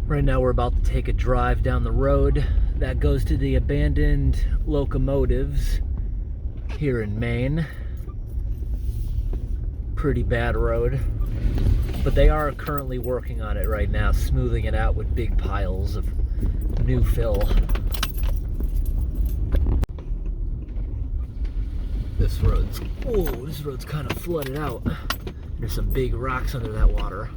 Right now we're about to take a drive down the road that goes to the abandoned Locomotives here in Maine. Pretty bad road, but they are currently working on it right now, smoothing it out with big piles of new fill. This road's kind of flooded out. There's some big rocks under that water.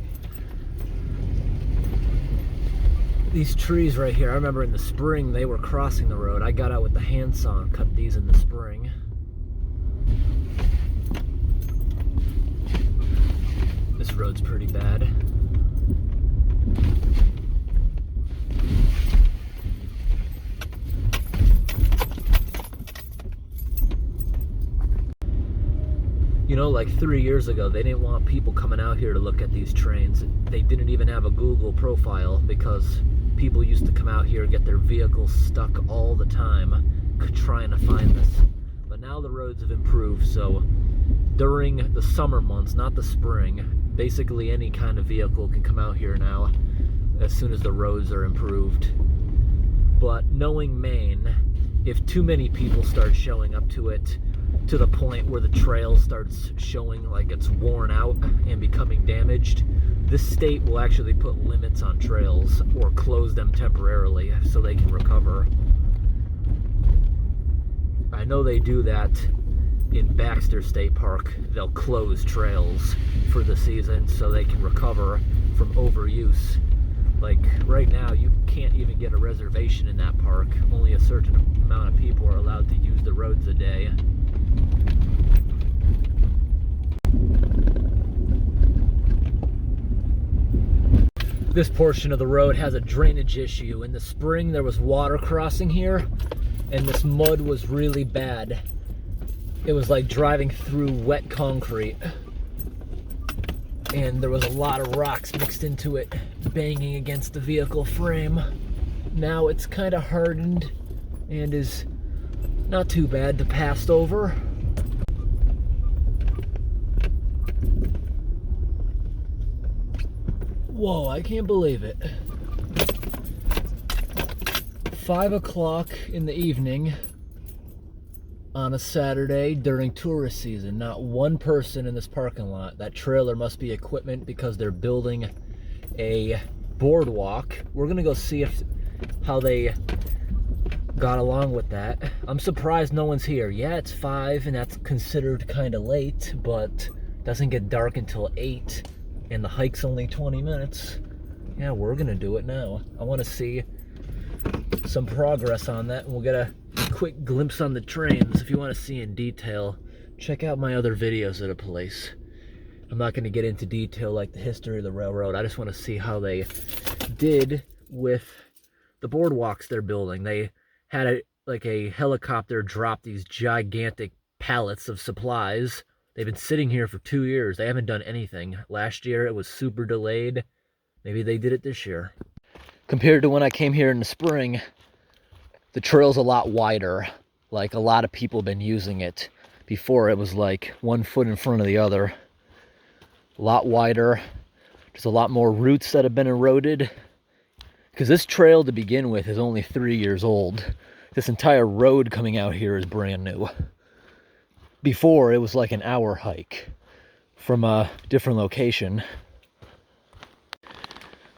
These trees right here, I remember in the spring they were crossing the road. I got out with the handsaw and cut these in the spring. This road's pretty bad. You know, like 3 years ago, they didn't want people coming out here to look at these trains. They didn't even have a Google profile because people used to come out here and get their vehicles stuck all the time trying to find this. But now the roads have improved, so during the summer months, not the spring, basically any kind of vehicle can come out here now as soon as the roads are improved. But knowing Maine, if too many people start showing up to it, to the point where the trail starts showing like it's worn out and becoming damaged, this state will actually put limits on trails or close them temporarily so they can recover. I know they do that in Baxter State Park. They'll close trails for the season so they can recover from overuse. Like right now, you can't even get a reservation in that park. Only a certain amount of people are allowed to use the roads a day. This portion of the road has a drainage issue. In the spring, there was water crossing here, and this mud was really bad. It was like driving through wet concrete. And there was a lot of rocks mixed into it, banging against the vehicle frame. Now it's kind of hardened and is not too bad to pass over. Whoa, I can't believe it. 5 o'clock in the evening on a Saturday during tourist season. Not one person in this parking lot. That trailer must be equipment because they're building a boardwalk. We're gonna go see how they got along with that. I'm surprised no one's here. Yeah, it's 5 and that's considered kind of late, but it doesn't get dark until 8 and the hike's only 20 minutes. Yeah, we're gonna do it now. I want to see some progress on that, and we'll get a quick glimpse on the trains. If you want to see in detail, check out my other videos at a place. I'm not going to get into detail like the history of the railroad. I just want to see how they did with the boardwalks they're building. They had like a helicopter drop these gigantic pallets of supplies. They've been sitting here for 2 years. They haven't done anything. Last year it was super delayed. Maybe they did it this year. Compared to when I came here in the spring, the trail's a lot wider. Like, a lot of people have been using it. Before, it was like 1 foot in front of the other. A lot wider. There's a lot more roots that have been eroded. Because this trail to begin with is only 3 years old. This entire road coming out here is brand new. Before, it was like an hour hike from a different location.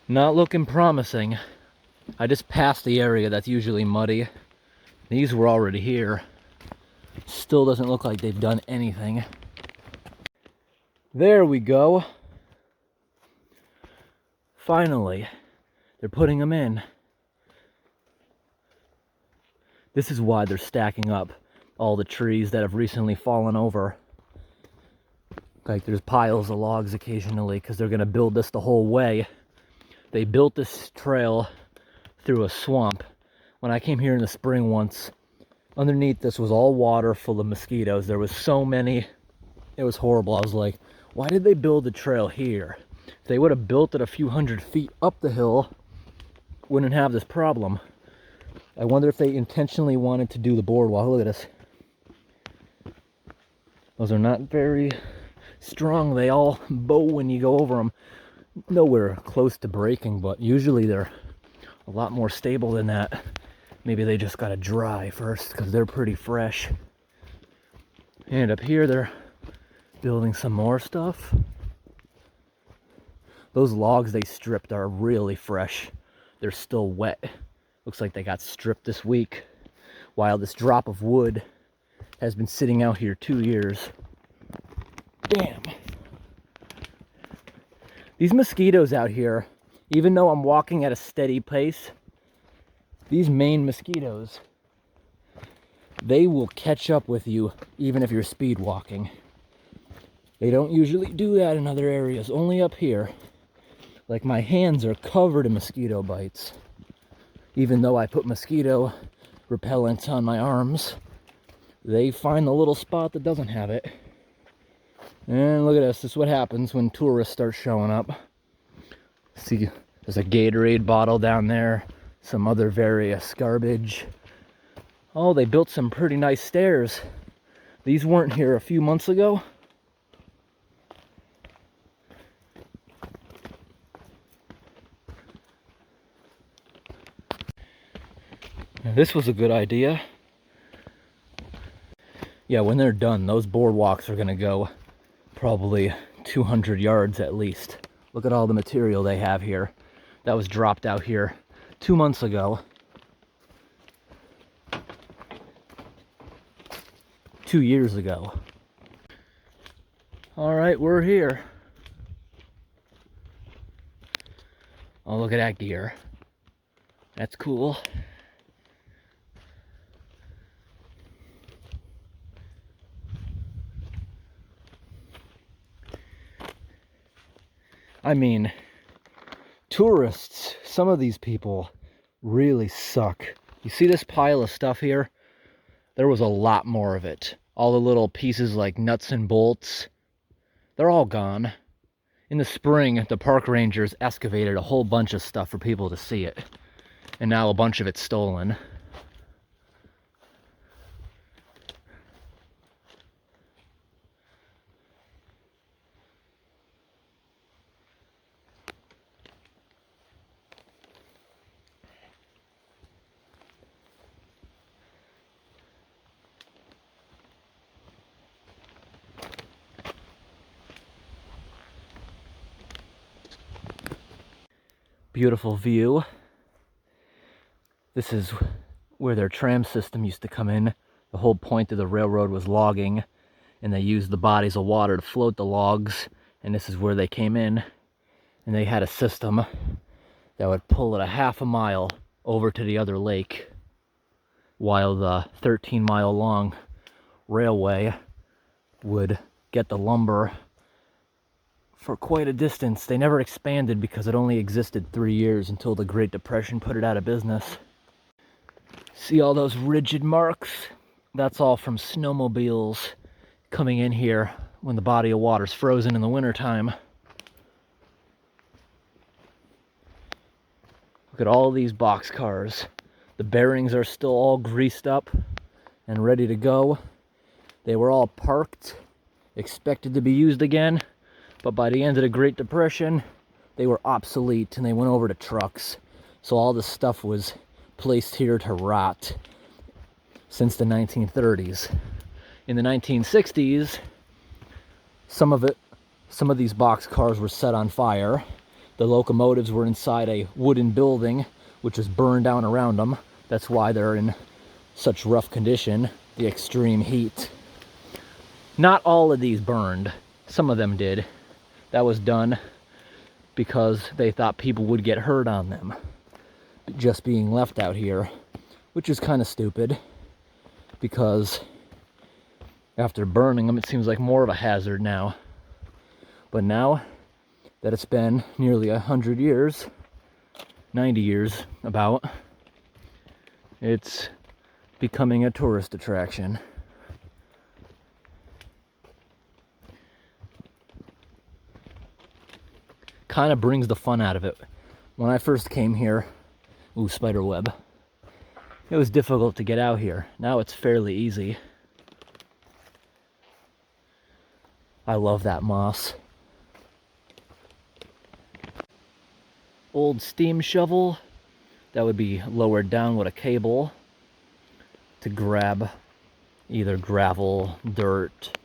Not looking promising. I just passed the area that's usually muddy. These were already here. Still doesn't look like they've done anything. There we go. Finally, they're putting them in. This is why they're stacking up all the trees that have recently fallen over. Like, there's piles of logs occasionally because they're going to build this the whole way. They built this trail through a swamp. When I came here in the spring once, underneath this was all water full of mosquitoes. There was so many. It was horrible. I was like, why did they build the trail here? If they would have built it a few hundred feet up the hill, wouldn't have this problem. I wonder if they intentionally wanted to do the boardwalk. Look at this. Those are not very strong. They all bow when you go over them. nowhere close to breaking, but usually they're a lot more stable than that. Maybe they just gotta dry first because they're pretty fresh. And up here they're building some more stuff. Those logs they stripped are really fresh. They're still wet. Looks like they got stripped this week, while this drop of wood has been sitting out here 2 years. Damn. These mosquitoes out here, even though I'm walking at a steady pace, these Maine mosquitoes, they will catch up with you even if you're speed walking. They don't usually do that in other areas, only up here. Like, my hands are covered in mosquito bites. Even though I put mosquito repellent on my arms, they find the little spot that doesn't have it. And look at this. This is what happens when tourists start showing up. See, there's a Gatorade bottle down there. Some other various garbage. Oh, they built some pretty nice stairs. These weren't here a few months ago. Now, this was a good idea. Yeah, when they're done, those boardwalks are gonna go probably 200 yards at least. Look at all the material they have here. That was dropped out here 2 months ago. 2 years ago. All right, we're here. Oh, look at that gear. That's cool. I mean, tourists, some of these people really suck. You see this pile of stuff here? There was a lot more of it. All the little pieces like nuts and bolts, they're all gone. In the spring, the park rangers excavated a whole bunch of stuff for people to see it. And now a bunch of it's stolen. Beautiful view. This is where their tram system used to come in. The whole point of the railroad was logging, and they used the bodies of water to float the logs, and this is where they came in. And they had a system that would pull it a half a mile over to the other lake, while the 13-mile long railway would get the lumber for quite a distance. They never expanded because it only existed 3 years until the Great Depression put it out of business. See all those rigid marks? That's all from snowmobiles coming in here when the body of water's frozen in the wintertime. Look at all these boxcars. The bearings are still all greased up and ready to go. They were all parked, expected to be used again, but by the end of the Great Depression, they were obsolete and they went over to trucks. So all this stuff was placed here to rot since the 1930s. In the 1960s, some of these boxcars were set on fire. The locomotives were inside a wooden building, which was burned down around them. That's why they're in such rough condition, the extreme heat. Not all of these burned. Some of them did. That was done because they thought people would get hurt on them just being left out here, which is kind of stupid because after burning them, it seems like more of a hazard now. But now that it's been nearly 100 years, 90 years about, it's becoming a tourist attraction. Kind of brings the fun out of it. When I first came here, ooh, spider web, it was difficult to get out here. Now it's fairly easy. I love that moss. old steam shovel that would be lowered down with a cable to grab either gravel, dirt.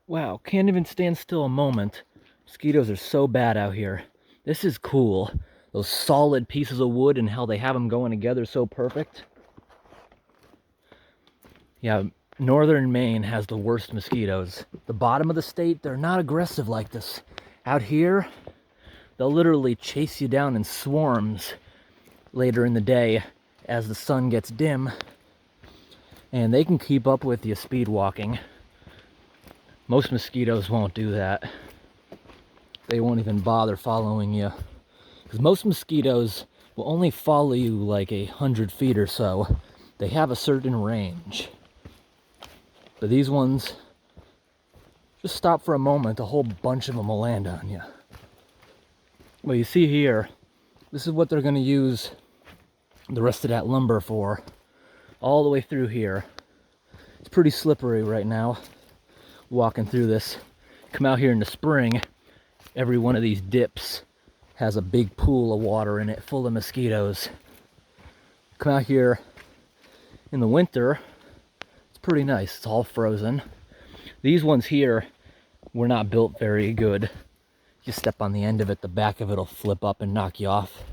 Wow, can't even stand still a moment. Mosquitoes are so bad out here. This is cool. Those solid pieces of wood and how they have them going together so perfect. Yeah, northern Maine has the worst mosquitoes. The bottom of the state, they're not aggressive like this. Out here, they'll literally chase you down in swarms later in the day as the sun gets dim. And they can keep up with you speed walking. Most mosquitoes won't do that. They won't even bother following you. Because most mosquitoes will only follow you like 100 feet or so. They have a certain range. But these ones, just stop for a moment, a whole bunch of them will land on you. Well, you see here, this is what they're going to use the rest of that lumber for. All the way through here. It's pretty slippery right now, walking through this. Come out here in the spring, every one of these dips has a big pool of water in it full of mosquitoes. Come out here in the winter, it's pretty nice. It's all frozen. These ones here were not built very good. You step on the end of it, the back of it will flip up and knock you off.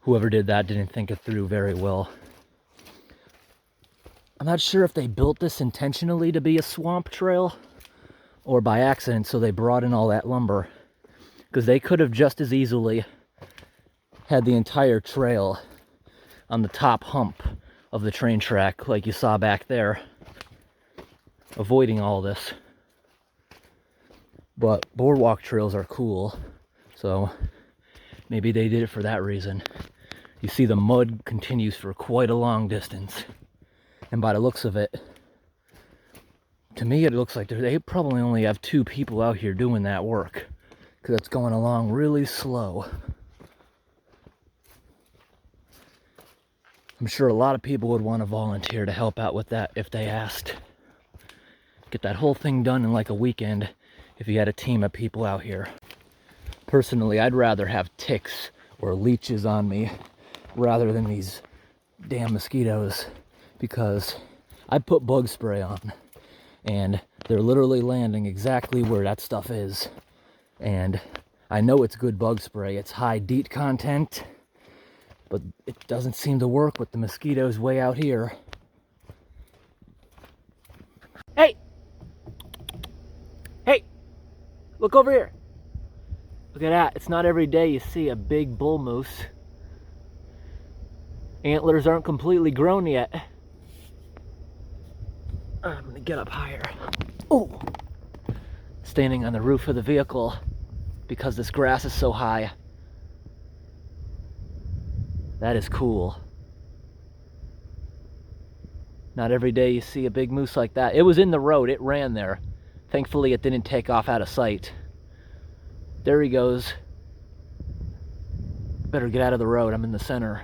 Whoever did that didn't think it through very well. I'm not sure if they built this intentionally to be a swamp trail or by accident, so they brought in all that lumber. Because they could have just as easily had the entire trail on the top hump of the train track like you saw back there, avoiding all this. But boardwalk trails are cool, so maybe they did it for that reason. You see the mud continues for quite a long distance. And by the looks of it, to me it looks like they probably only have 2 people out here doing that work. Because it's going along really slow. I'm sure a lot of people would want to volunteer to help out with that if they asked. Get that whole thing done in like a weekend if you had a team of people out here. Personally, I'd rather have ticks or leeches on me rather than these damn mosquitoes, because I put bug spray on and they're literally landing exactly where that stuff is. And I know it's good bug spray. It's high DEET content, but it doesn't seem to work with the mosquitoes way out here. Hey! Hey! Look over here. Look at that. It's not every day you see a big bull moose. Antlers aren't completely grown yet. I'm gonna get up higher. Oh! Standing on the roof of the vehicle because this grass is so high. That is cool. Not every day you see a big moose like that. It was in the road, it ran there. Thankfully it didn't take off out of sight. There he goes. Better get out of the road, I'm in the center.